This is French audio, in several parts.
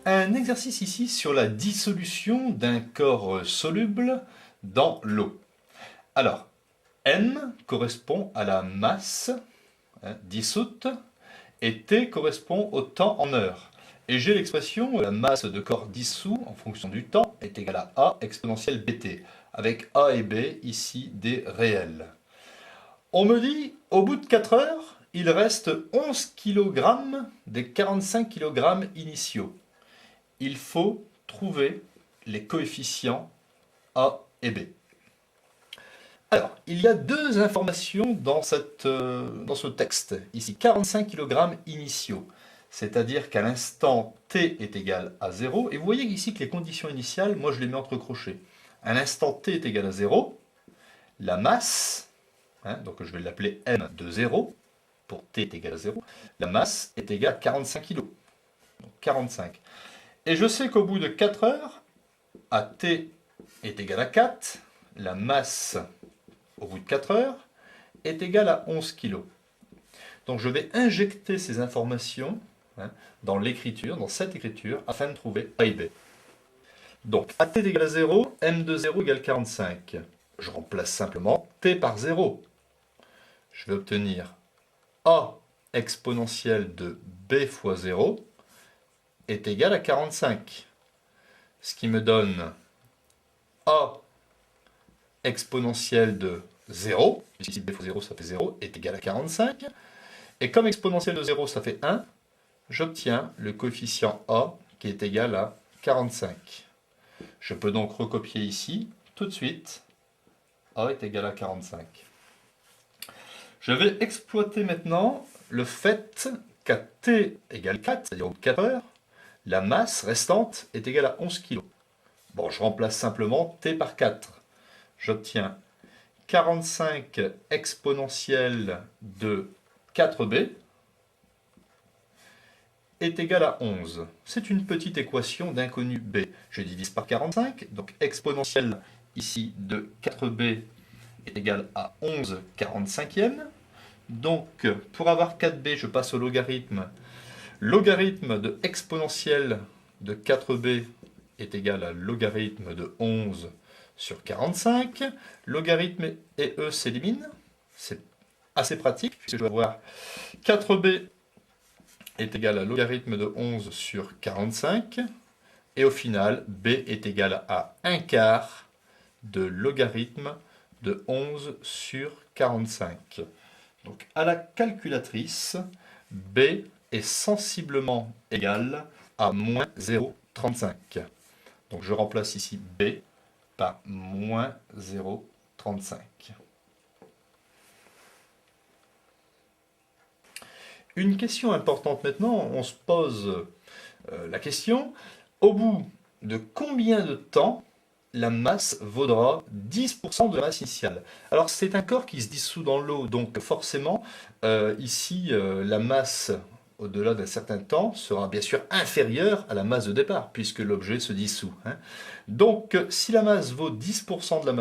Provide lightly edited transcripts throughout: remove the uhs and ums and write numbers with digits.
Un exercice ici sur la dissolution d'un corps soluble dans l'eau. Alors, M correspond à la masse dissoute et T correspond au temps en heures. Et j'ai l'expression la masse de corps dissous en fonction du temps est égale à A exponentielle BT, avec A et B ici des réels. On me dit, au bout de 4 heures, il reste 11 kg des 45 kg initiaux. Il faut trouver les coefficients A et B. Alors, il y a deux informations dans ce texte. Ici, 45 kg initiaux. C'est-à-dire qu'à l'instant t est égal à 0. Et vous voyez ici que les conditions initiales, moi je les mets entre crochets. À l'instant t est égal à 0, la masse, donc je vais l'appeler m de 0, pour t est égal à 0, la masse est égale à 45 kg. Donc 45. Et je sais qu'au bout de 4 heures, à t est égal à 4, la masse au bout de 4 heures est égale à 11 kg. Donc je vais injecter ces informations dans l'écriture, dans cette écriture, afin de trouver A et B. Donc AT est égal à 0, M de 0 égale 45. Je remplace simplement T par 0. Je vais obtenir A exponentielle de B fois 0 est égal à 45. Ce qui me donne A exponentielle de 0, ici B fois 0 ça fait 0, est égal à 45. Et comme exponentielle de 0 ça fait 1, j'obtiens le coefficient A qui est égal à 45. Je peux donc recopier ici, tout de suite, A est égal à 45. Je vais exploiter maintenant le fait qu'à T égale 4, c'est-à-dire au bout de 4 heures, la masse restante est égale à 11 kg. Bon, je remplace simplement T par 4. J'obtiens 45 exponentielle de 4b est égal à 11. C'est une petite équation d'inconnu b. Je divise par 45, donc exponentielle ici de 4b est égal à 11 45e. Donc pour avoir 4b, je passe au logarithme. Logarithme de exponentielle de 4b est égal à logarithme de 11 sur 45. Logarithme et e s'éliminent. C'est assez pratique puisque je vais avoir 4b est égal à logarithme de 11 sur 45, et au final, b est égal à 1 quart de logarithme de 11 sur 45. Donc à la calculatrice, b est sensiblement égal à moins 0,35. Donc je remplace ici b par moins 0,35. Une question importante maintenant, on se pose la question, au bout de combien de temps la masse vaudra 10% de la masse initiale? Alors c'est un corps qui se dissout dans l'eau, donc forcément ici la masse au-delà d'un certain temps sera bien sûr inférieure à la masse de départ, puisque l'objet se dissout. Donc si la masse vaut 10% de la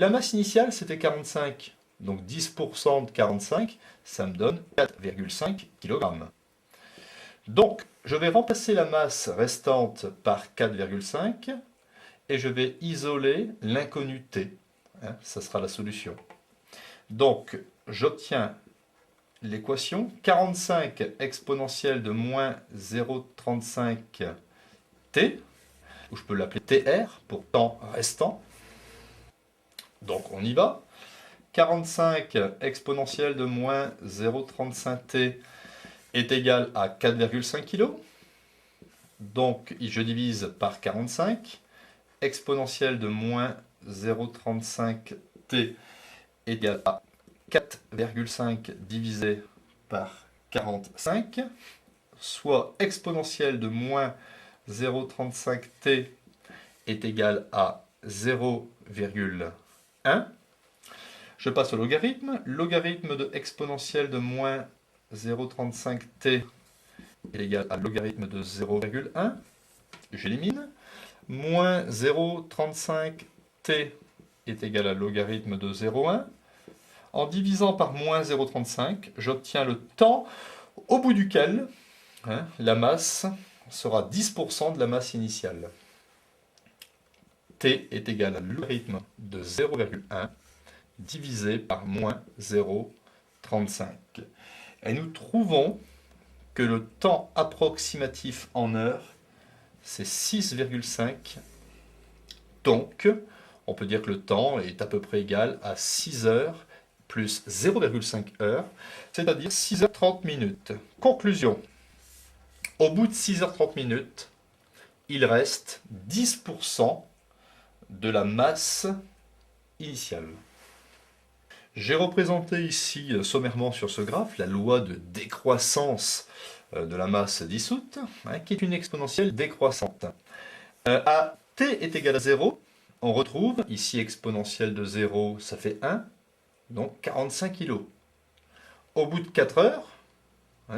masse initiale c'était 45. Donc 10% de 45, ça me donne 4,5 kg. Donc je vais remplacer la masse restante par 4,5 et je vais isoler l'inconnu T. Ça sera la solution. Donc j'obtiens l'équation 45 exponentielle de moins 0,35 T, ou je peux l'appeler TR pour temps restant. Donc on y va. 45 exponentielle de moins 0,35t est égal à 4,5 kg. Donc je divise par 45. Exponentielle de moins 0,35t est égal à 4,5 divisé par 45, soit exponentielle de moins 0,35t est égal à 0,1. Je passe au logarithme. Logarithme de exponentielle de moins 0,35t est égal à logarithme de 0,1. J'élimine. Moins 0,35t est égal à logarithme de 0,1. En divisant par moins 0,35, j'obtiens le temps au bout duquel la masse sera 10% de la masse initiale. T est égal à logarithme de 0,1 divisé par moins 0,35. Et nous trouvons que le temps approximatif en heures, c'est 6,5. Donc, on peut dire que le temps est à peu près égal à 6 heures plus 0,5 heures, c'est-à-dire 6h30 minutes. Conclusion. Au bout de 6h30 minutes, il reste 10% de la masse initiale. J'ai représenté ici sommairement sur ce graphe la loi de décroissance de la masse dissoute, qui est une exponentielle décroissante. À t est égal à 0, on retrouve ici exponentielle de 0, ça fait 1, donc 45 kg. Au bout de 4 heures,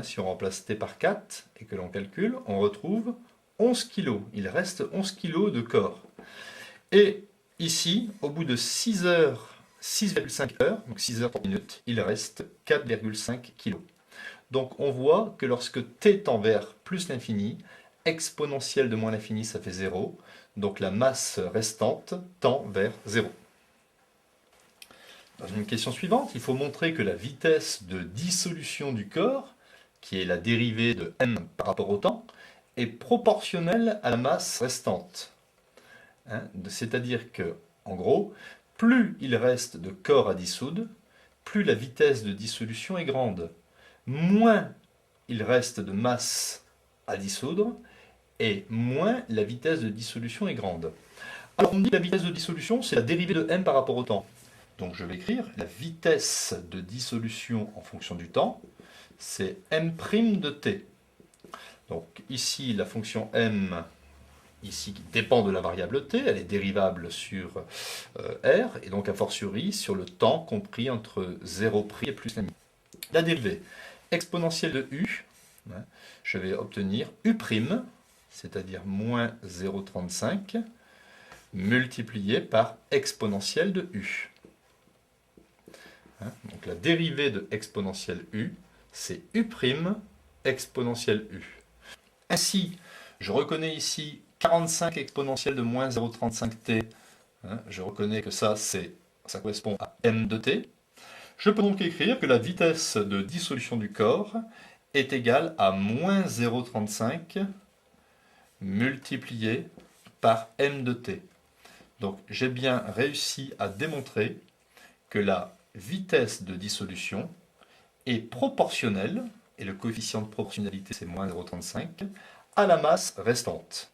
si on remplace t par 4 et que l'on calcule, on retrouve 11 kg. Il reste 11 kg de corps. Et ici, au bout de 6 heures, 6,5 heures, donc 6 heures 30 minutes, il reste 4,5 kg. Donc on voit que lorsque t tend vers plus l'infini, exponentielle de moins l'infini, ça fait 0. Donc la masse restante tend vers 0. Dans une question suivante, il faut montrer que la vitesse de dissolution du corps, qui est la dérivée de m par rapport au temps, est proportionnelle à la masse restante. C'est-à-dire que, en gros, plus il reste de corps à dissoudre, plus la vitesse de dissolution est grande. Moins il reste de masse à dissoudre, et moins la vitesse de dissolution est grande. Alors on dit que la vitesse de dissolution, c'est la dérivée de m par rapport au temps. Donc je vais écrire la vitesse de dissolution en fonction du temps, c'est m' de t. Donc ici, la fonction m, ici, qui dépend de la variable t, elle est dérivable sur r, et donc a fortiori sur le temps compris entre 0' et plus l'infini. La dérivée exponentielle de u, je vais obtenir u', c'est-à-dire moins 0,35, multiplié par exponentielle de u. Donc la dérivée de exponentielle u, c'est u' exponentielle u. Ainsi, je reconnais ici 45 exponentielle de moins 0,35t. Je reconnais que ça correspond à m de t. Je peux donc écrire que la vitesse de dissolution du corps est égale à moins 0,35 multiplié par m de t. Donc j'ai bien réussi à démontrer que la vitesse de dissolution est proportionnelle, et le coefficient de proportionnalité c'est moins 0,35, à la masse restante.